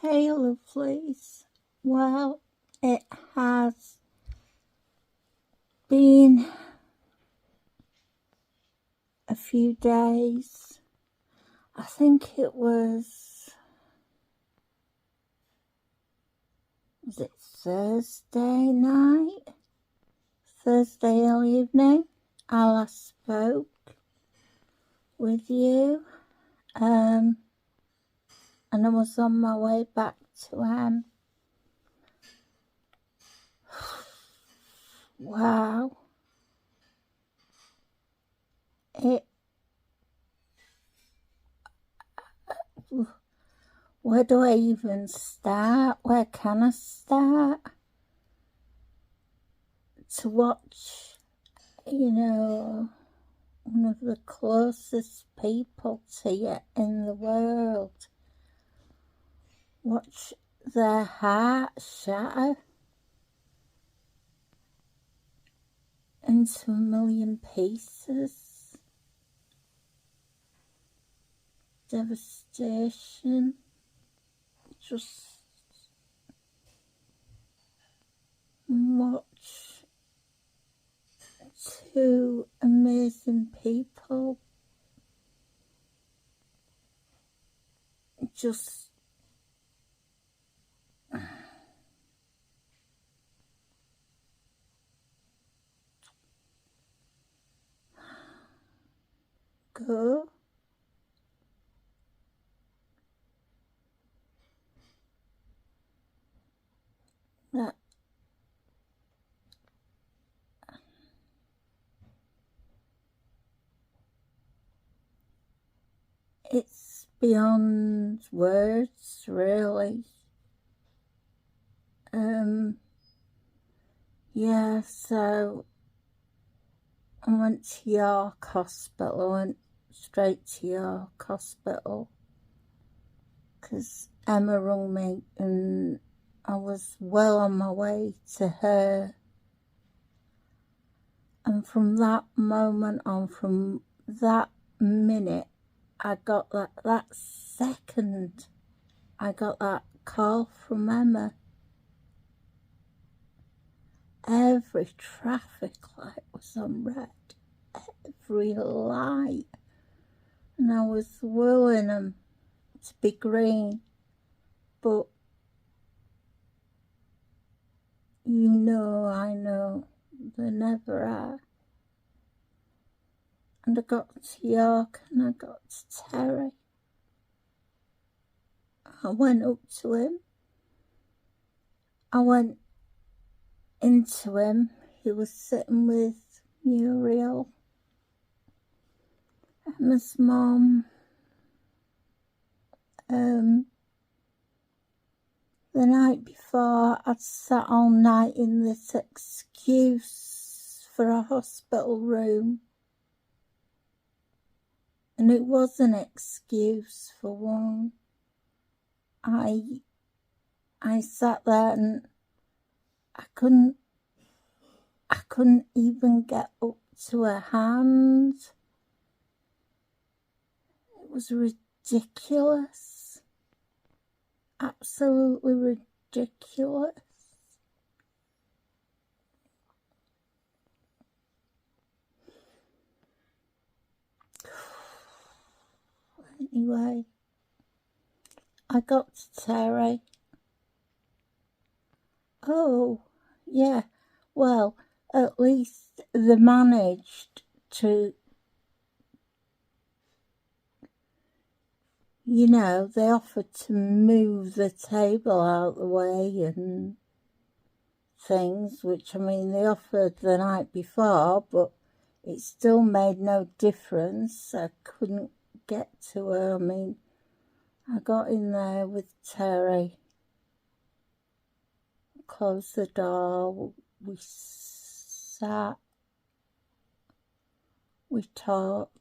Hey lovelies, well, it has been a few days. I think it was it Thursday night? Thursday evening I last spoke with you, and I was on my way back to wow, where do I even start? Where can I start? To watch, one of the closest people to you in the world, watch their heart shatter into a million pieces. Devastation. Just watch two amazing people just go. That it's beyond words, really. Yeah, so I went to York Hospital. I went straight to York Hospital because Emma rang me and I was well on my way to her. And from that moment on, from that minute, I got that second, I got that call from Emma. Every traffic light was on red, every light, and I was willing them to be green, but I know, they never are. And I got to York and I got to Terry. I went up to him. I went into him. He was sitting with Muriel, Emma's mum. The night before, I'd sat all night in this excuse for a hospital room. And it was an excuse for one. I sat there and I couldn't even get up to her hand. It was ridiculous. Absolutely ridiculous. Anyway, I got to Terry. Oh, yeah, well, at least they managed to, they offered to move the table out of the way and things, which, they offered the night before, but it still made no difference. I couldn't get to her. I got in there with Terry, closed the door, we sat, we talked,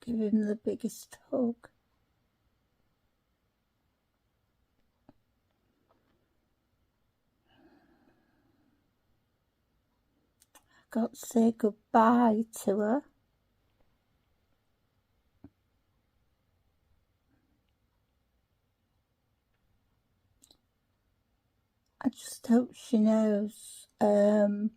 give him the biggest hug. I got to say goodbye to her. I just hope she knows that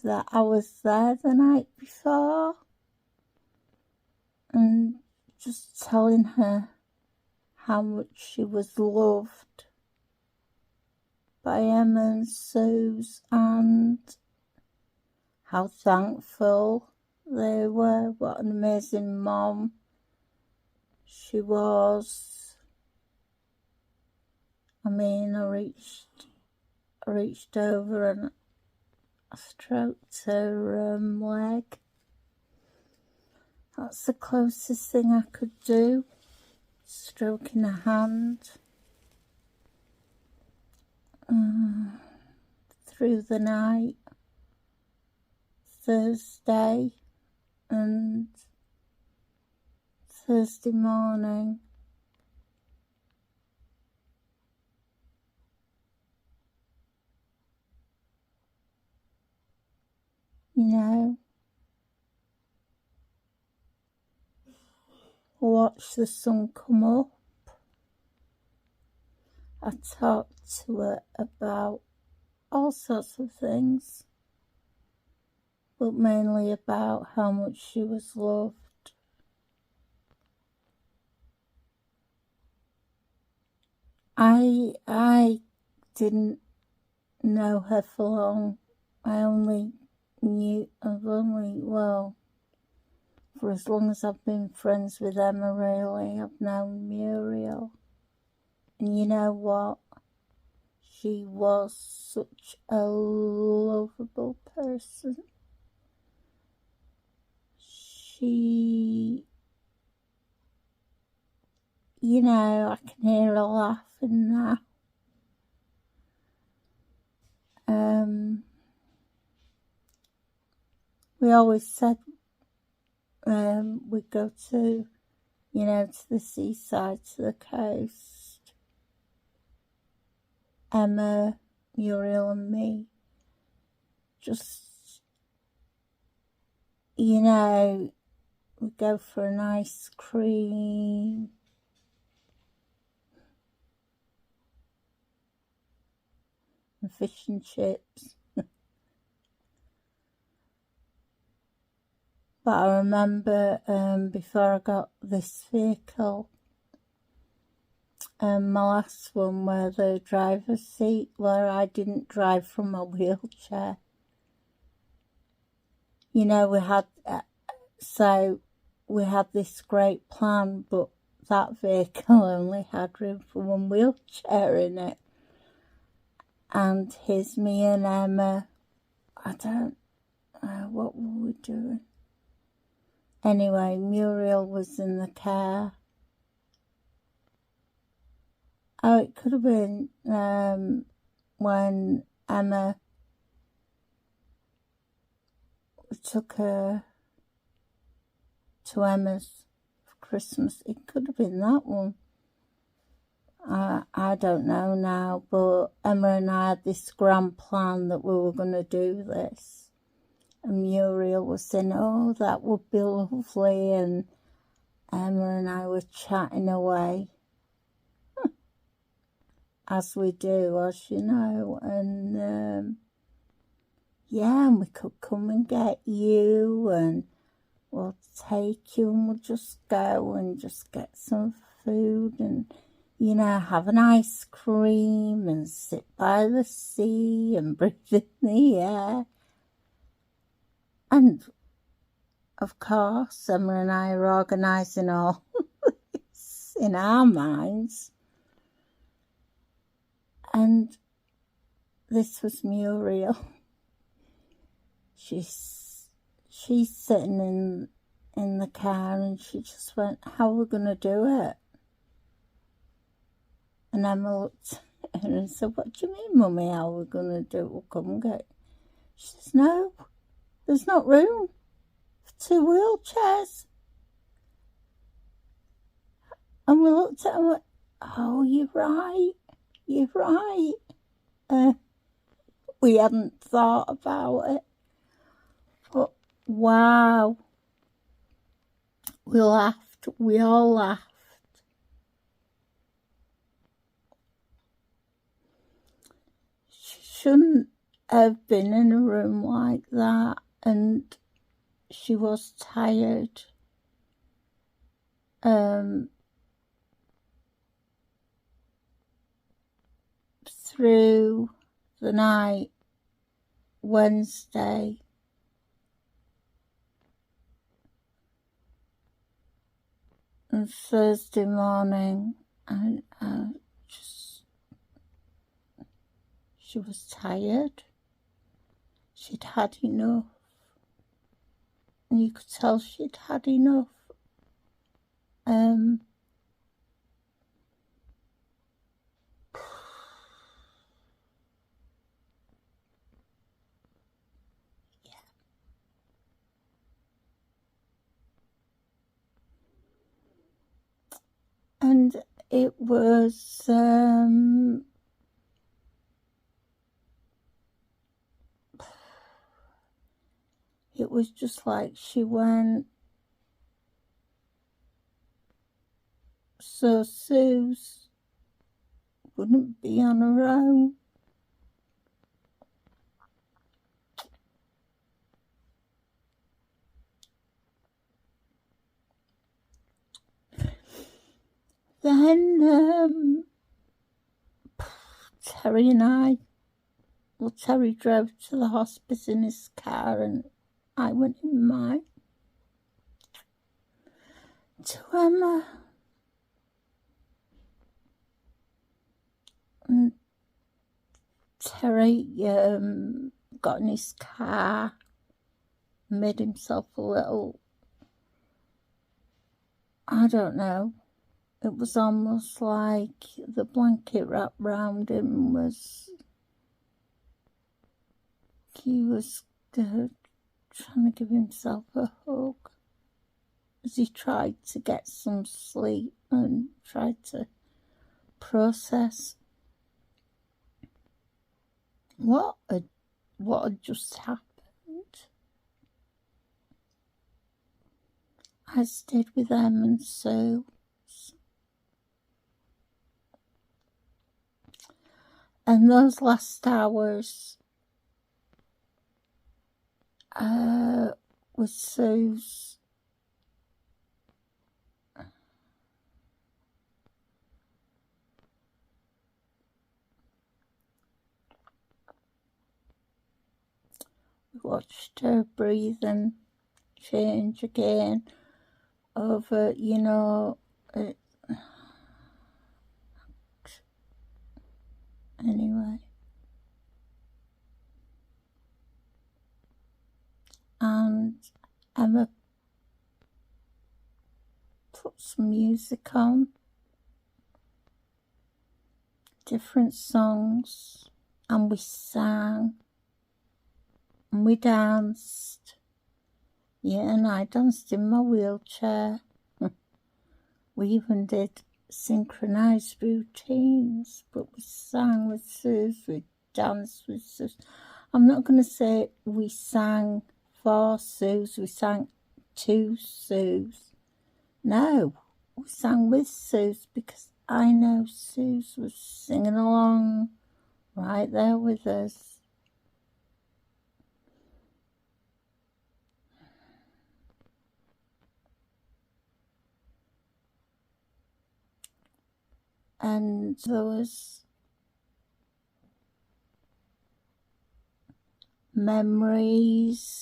I was there the night before, and just telling her how much she was loved by Emma and Sooz, and how thankful they were. What an amazing mom she was. I mean, I reached over and I stroked her leg. That's the closest thing I could do, stroking her hand through the night, Thursday and Thursday morning. You know, watch the sun come up. I talked to her about all sorts of things, but mainly about how much she was loved. I didn't know her for long. Well, for as long as I've been friends with Emma, really, I've known Muriel. And you know what? She was such a lovable person. She, you know, I can hear her laughing now. We always said we'd go to, you know, to the seaside, to the coast. Emma, Muriel and me. Just, you know, we'd go for an ice cream. And fish and chips. But I remember before I got this vehicle, my last one, where the driver's seat, where I didn't drive from a wheelchair. You know, we had this great plan, but that vehicle only had room for one wheelchair in it. And here's me and Emma. I don't know, what were we doing? Anyway, Muriel was in the car. Oh, it could have been when Emma took her to Emma's for Christmas. It could have been that one. I don't know now, but Emma and I had this grand plan that we were going to do this. And Muriel was saying, oh, that would be lovely. And Emma and I were chatting away, as we do, as you know. And yeah, and we could come and get you, and we'll take you, and we'll just go and just get some food, and, you know, have an ice cream and sit by the sea and breathe in the air. And, of course, Emma and I are organising all this in our minds. And this was Muriel. She's sitting in the car, and she just went, how are we going to do it? And Emma looked at her and said, what do you mean, Mummy, how are we going to do it? We'll come and get it. She says, no, there's not room for 2 wheelchairs. And we looked at her and went, oh, you're right. We hadn't thought about it. But wow, we all laughed. shouldn't have been in a room like that, and she was tired. Through the night, Wednesday, and Thursday morning, and she was tired. She'd had enough, and you could tell she'd had enough. And it was just like she went, so Sooz wouldn't be on her own. Then Terry and I, well, Terry drove to the hospice in his car and I went in mine to Emma. And Terry got in his car, made himself a little, I don't know, it was almost like the blanket wrapped round him was, he was trying to give himself a hug as he tried to get some sleep and tried to process what had just happened. I stayed with Mum and Sooz. And those last hours with Sooz, we watched her breathing change again over, you know, anyway. And Emma put some music on, different songs, and we sang and we danced. Yeah, and I danced in my wheelchair. We even did synchronized routines, but we sang with Sooz, we danced with Sooz. I'm not going to say we sang for Sooz, we sang to Sooz. No, we sang with Sooz because I know Sooz was singing along right there with us. And there was memories,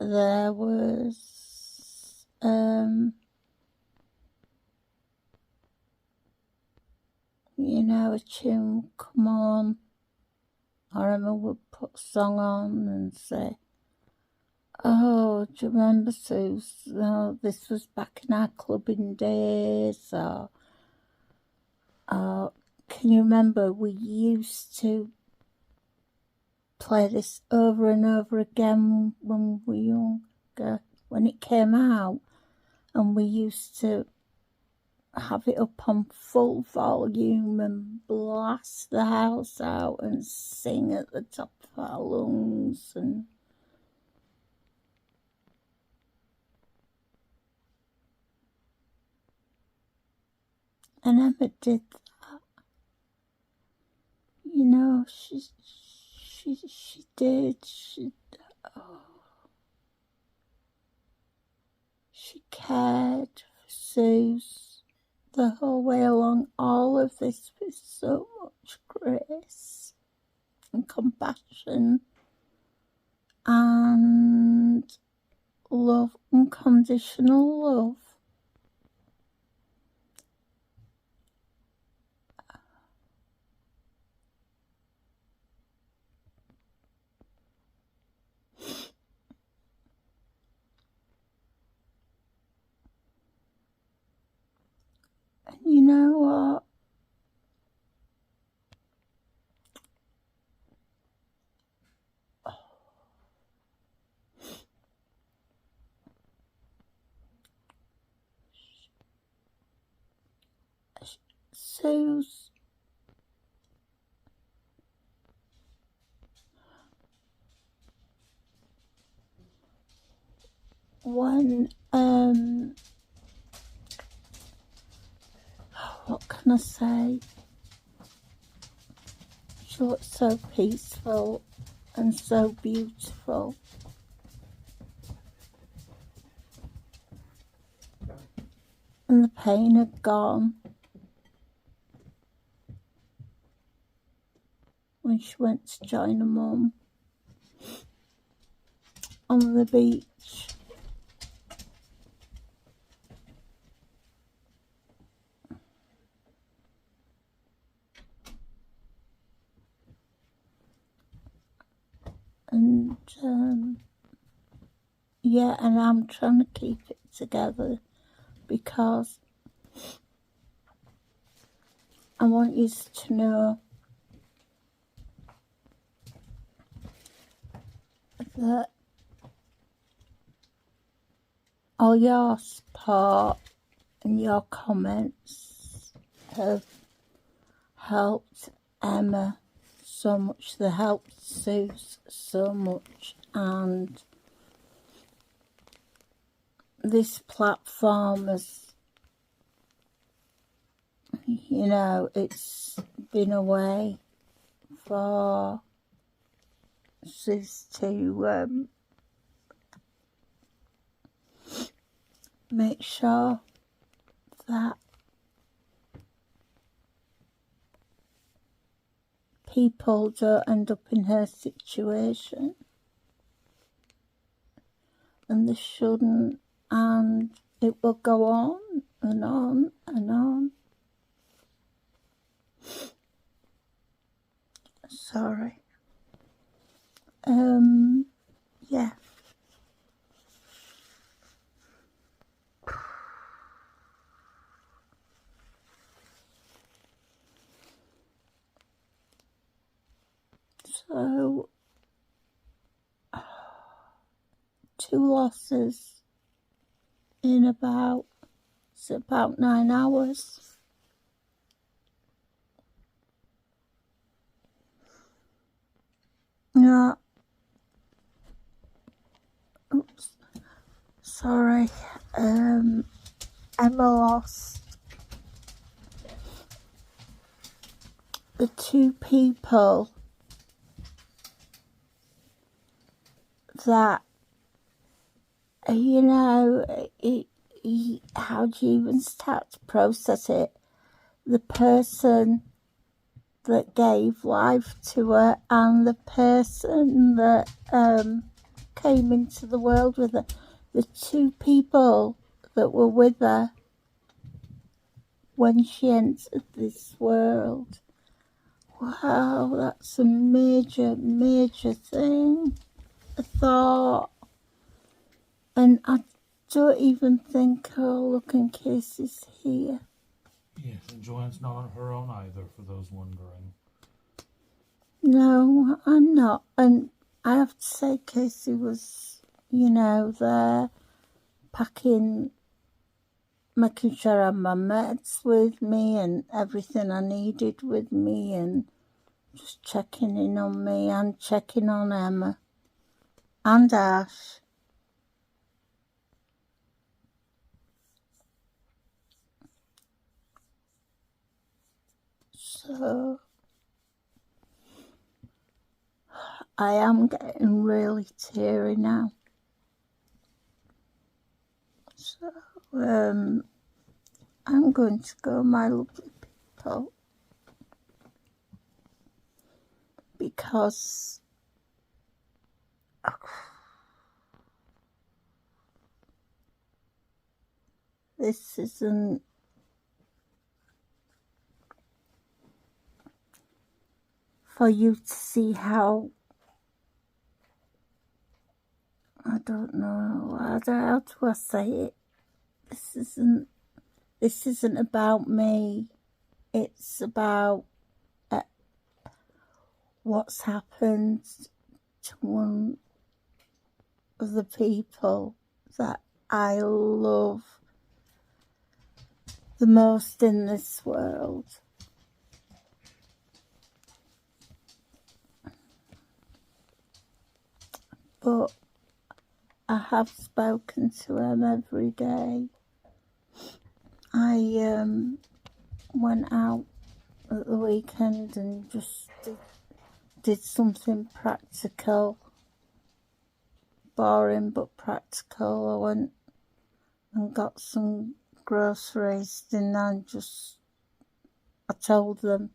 there was you know, a tune come on, or Emma would put a song on and say, oh, do you remember, Sooz? Oh, this was back in our clubbing days, or can you remember we used to play this over and over again when we were younger, when it came out, and we used to have it up on full volume and blast the house out and sing at the top of our lungs. And Emma did that. You know, she did. She cared for Sooz the whole way along. All of this with so much grace and compassion and love, unconditional love. And you know what? Sooz, when what can I say? She looked so peaceful and so beautiful. And the pain had gone when she went to join her mum on the beach. And yeah, and I'm trying to keep it together because I want you to know that all your support and your comments have helped Emma so much. They helped Sooz so much, and this platform has, you know, it's been a way for Sooz to make sure that people don't end up in her situation, and they shouldn't, and it will go on and on and on. Sorry. Yeah. So, 2 losses in about 9 hours. Yeah. Oops. Sorry. Emma lost the 2 people that, you know, how do you even start to process it? The person that gave life to her and the person that came into the world with her. The 2 people that were with her when she entered this world. Wow, that's a major, major thing. I thought, and I don't even think, oh, look, and Casey's here. Yes, and Joanne's not on her own either, for those wondering. No, I'm not. And I have to say, Casey was, you know, there packing, making sure I had my meds with me and everything I needed with me, and just checking in on me and checking on Emma and Ash. So, I am getting really teary now. So, I'm going to go, my lovely people, because this isn't for you to see how, I don't know, how do I say it? This isn't about me. It's about what's happened to one of the people that I love the most in this world. But I have spoken to him every day. I went out at the weekend and just did something practical. Boring but practical. I went and got some groceries, and I told them,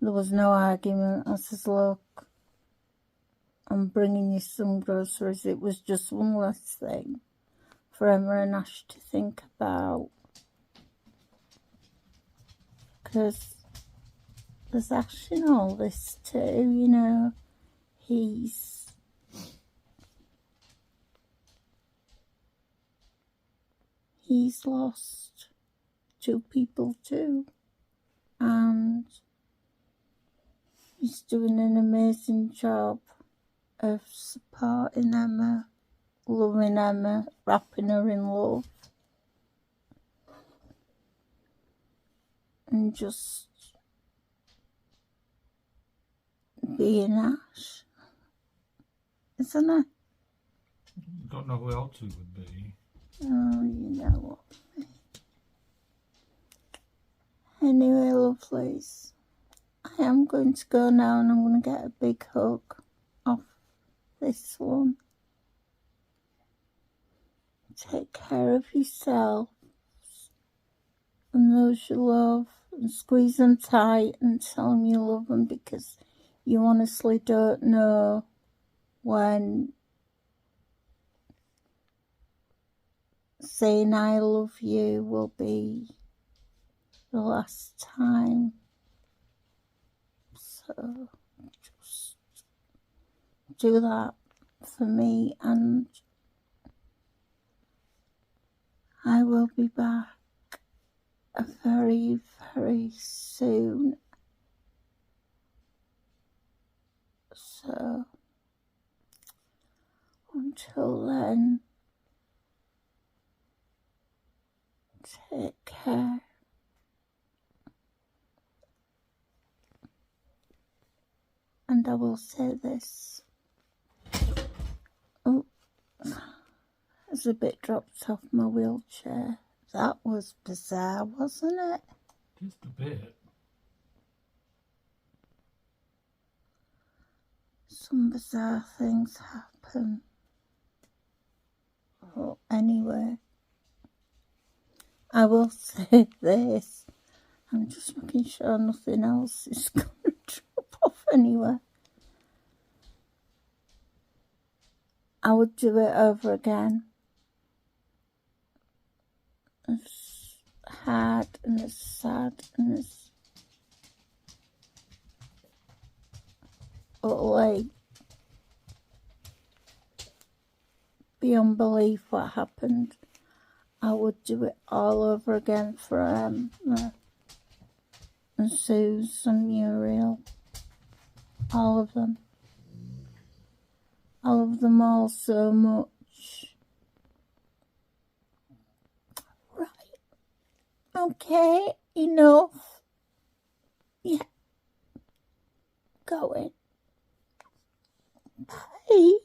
there was no argument. I says, look, I'm bringing you some groceries. It was just one less thing for Emma and Ash to think about. Because there's Ash in all this too, you know. He's lost 2 people too. And he's doing an amazing job of supporting Emma, loving Emma, wrapping her in love, and just being Ash, isn't it? Don't know who else it would be. Oh, you know what I mean. Anyway, lovelies, I am going to go now, and I'm going to get a big hug off this one. Take care of yourself and those you love, and squeeze them tight and tell them you love them, because you honestly don't know when saying I love you will be the last time. So just do that for me, and I will be back very, very soon. So until then, take care. And I will say this. Oh, there's a bit dropped off my wheelchair. That was bizarre, wasn't it? Just a bit. Some bizarre things happen. Well, anyway, I will say this. I'm just making sure nothing else is going to drop off anywhere. I would do it over again. As hard and as sad and as utterly beyond belief what happened, I would do it all over again for Emma and Sooz and Muriel. All of them. I love them all so much. Right. Okay, enough. Yeah. Going. Bye.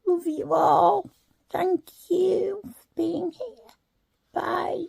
Love you all. Thank you for being here. Bye.